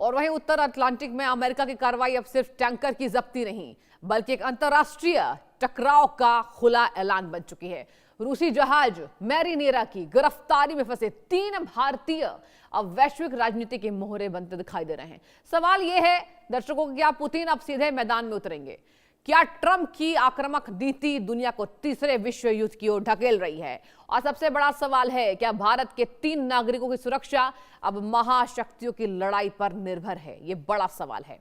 और वहीं उत्तर अटलांटिक में अमेरिका की कार्रवाई अब सिर्फ टैंकर की जब्ती नहीं बल्कि एक अंतर्राष्ट्रीय टकराव का खुला ऐलान बन चुकी है। रूसी जहाज मैरिनेरा की गिरफ्तारी में फंसे 3 भारतीय अब वैश्विक राजनीति के मोहरे बनते दिखाई दे रहे हैं। सवाल यह है दर्शकों, क्या पुतिन अब सीधे मैदान में उतरेंगे? क्या ट्रंप की आक्रामक नीति दुनिया को तीसरे विश्व युद्ध की ओर ढकेल रही है? और सबसे बड़ा सवाल है, क्या भारत के 3 नागरिकों की सुरक्षा अब महाशक्तियों की लड़ाई पर निर्भर है? यह बड़ा सवाल है।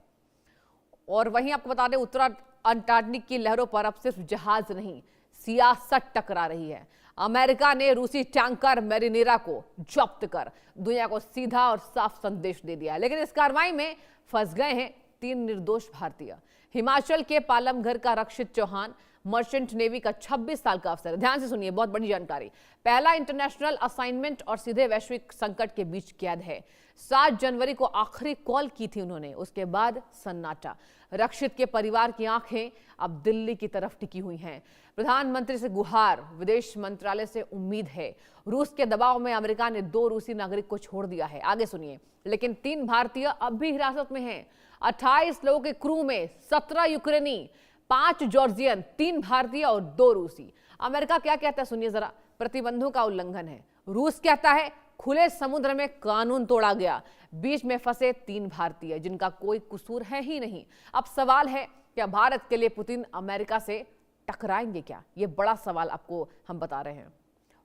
और वहीं आपको बता दें, उत्तर अंटार्कटिक की लहरों पर अब सिर्फ जहाज नहीं, सियासत टकरा रही है। अमेरिका ने रूसी टैंकर मैरिनेरा को जब्त कर दुनिया को सीधा और साफ संदेश दे दिया, लेकिन इस कार्रवाई में फंस गए हैं 3 निर्दोष भारतीय। हिमाचल के पालमघर का रक्षित चौहान मर्चेंट नेवी का 26 साल का अफसर। ध्यान से सुनिए, बहुत बड़ी जानकारी। पहला इंटरनेशनल असाइनमेंट और सीधे वैश्विक संकट के बीच कैद है। 7 जनवरी को आखिरी कॉल की थी उन्होंने, उसके बाद सन्नाटा। रक्षित के परिवार की आंखें अब दिल्ली की तरफ टिकी हुई हैं। प्रधानमंत्री से गुहार, विदेश मंत्रालय से उम्मीद है। रूस के दबाव में अमेरिका ने 2 रूसी नागरिक को छोड़ दिया है। आगे सुनिए, लेकिन 3 भारतीय अब भी हिरासत में हैं। 28 लोगों के क्रू में 17 यूक्रेनी, 5 जॉर्जियन, 3 भारतीय और 2 रूसी। अमेरिका क्या कहता है सुनिए जरा। प्रतिबंधों का उल्लंघन है। रूस कहता है खुले समुद्र में कानून तोड़ा गया। बीच में फंसे 3 भारतीय जिनका कोई कसूर है ही नहीं। अब सवाल है, क्या भारत के लिए पुतिन अमेरिका से टकराएंगे क्या? ये बड़ा सवाल आपको हम बता रहे हैं।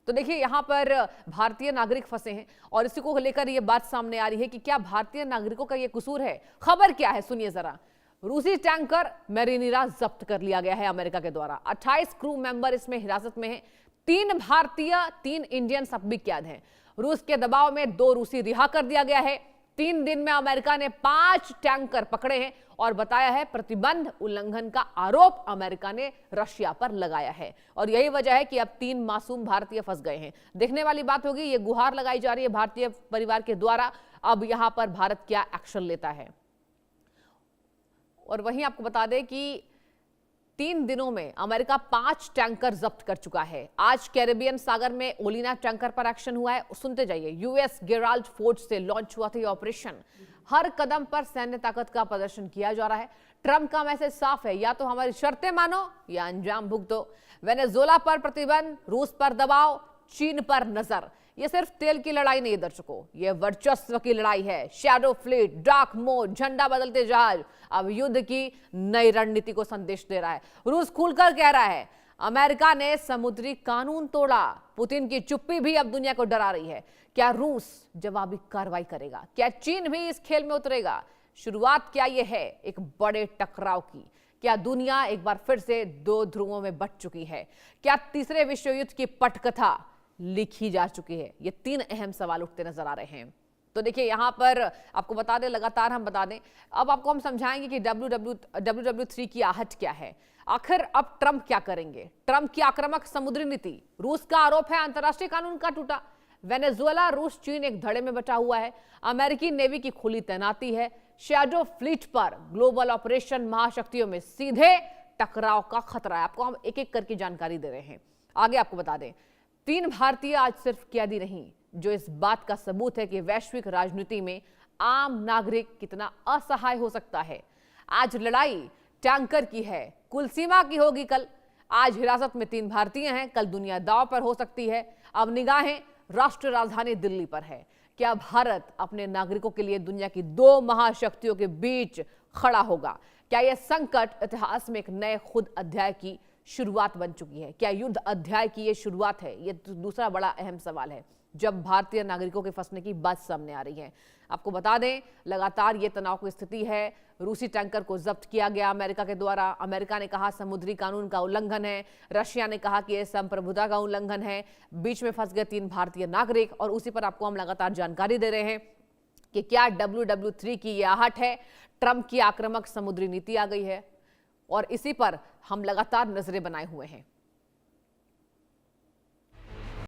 तो देखिए, यहां पर भारतीय नागरिक फंसे हैं और इसी को लेकर यह बात सामने आ रही है कि क्या भारतीय नागरिकों का यह कसूर है? खबर क्या है सुनिए जरा। रूसी टैंकर मैरिनेरा जब्त कर लिया गया है अमेरिका के द्वारा। 28 क्रू मेंबर इसमें हिरासत में हैं। 3 भारतीय, 3 इंडियन सब भी कैद हैं। रूस के दबाव में 2 रूसी रिहा कर दिया गया है। 3 दिन में अमेरिका ने 5 टैंकर पकड़े हैं और बताया है प्रतिबंध उल्लंघन का आरोप अमेरिका ने रशिया पर लगाया है। और यही वजह है कि अब 3 मासूम भारतीय फंस गए हैं। देखने वाली बात होगी, ये गुहार लगाई जा रही है भारतीय परिवार के द्वारा। अब यहां पर भारत क्या एक्शन लेता है। और वहीं आपको बता दें कि 3 दिनों में अमेरिका 5 टैंकर जब्त कर चुका है। आज कैरेबियन सागर में ओलिना टैंकर पर एक्शन हुआ है। सुनते जाइए। यूएस गेराल्ड फोर्ट से लॉन्च हुआ था ये ऑपरेशन। हर कदम पर सैन्य ताकत का प्रदर्शन किया जा रहा है। ट्रंप का मैसेज साफ है, या तो हमारी शर्तें मानो या अंजाम भुगतो। वेनेजुएला पर प्रतिबंध, रूस पर दबाव, चीन पर नजर। ये सिर्फ तेल की लड़ाई नहीं दर्शकों, ये वर्चस्व की लड़ाई है। शैडो फ्लीट, डार्क मोड, झंडा बदलते जहाज अब युद्ध की नई रणनीति को संदेश दे रहा है। रूस खुलकर कह रहा है अमेरिका ने समुद्री कानून तोड़ा। पुतिन की चुप्पी भी अब दुनिया को डरा रही है। क्या रूस जवाबी कार्रवाई करेगा? क्या चीन भी इस खेल में उतरेगा? शुरुआत क्या यह है एक बड़े टकराव की? क्या दुनिया एक बार फिर से 2 ध्रुवों में बंट चुकी है? क्या तीसरे विश्व युद्ध की पटकथा लिखी जा चुकी है? ये 3 अहम सवाल उठते नजर आ रहे हैं। तो देखिए, यहां पर आपको बता दें, लगातार हम बता दें, अब आपको हम समझाएंगे कि WW3 की आहट क्या है। आखिर अब ट्रंप क्या करेंगे? ट्रंप की आक्रामक समुद्री नीति, रूस का आरोप है अंतर्राष्ट्रीय कानून का टूटा। वेनेजुएला, रूस, चीन एक धड़े में बटा हुआ है। अमेरिकी नेवी की खुली तैनाती है। शैडो फ्लीट पर ग्लोबल ऑपरेशन, महाशक्तियों में सीधे टकराव का खतरा है। आपको हम एक एक करके जानकारी दे रहे हैं। आगे आपको बता दें, 3 भारतीय आज सिर्फ कैदी नहीं, जो इस बात का सबूत है कि वैश्विक राजनीति में आम नागरिक कितना असहाय हो सकता है। आज लड़ाई टैंकर की है, कुल सीमा की होगी कल। आज हिरासत में 3 भारतीय हैं, कल दुनिया दांव पर हो सकती है। अब निगाहें राष्ट्र राजधानी दिल्ली पर है। क्या भारत अपने नागरिकों के लिए दुनिया की 2 महाशक्तियों के बीच खड़ा होगा? क्या यह संकट इतिहास में एक नए खुद अध्याय की शुरुआत बन चुकी है? क्या युद्ध अध्याय की यह शुरुआत है? यह दूसरा बड़ा अहम सवाल है जब भारतीय नागरिकों के फंसने की बात सामने आ रही है। आपको बता दें, लगातार ये तनाव की स्थिति है। रूसी टैंकर को जब्त किया गया अमेरिका के द्वारा। अमेरिका ने कहा समुद्री कानून का उल्लंघन है। रशिया ने कहा कि यह संप्रभुता का उल्लंघन है। बीच में फंस गए 3 भारतीय नागरिक। और उसी पर आपको हम लगातार जानकारी दे रहे हैं कि क्या WW3 की यह आहट है। ट्रंप की आक्रामक समुद्री नीति आ गई है और इसी पर हम लगातार नजरें बनाए हुए हैं।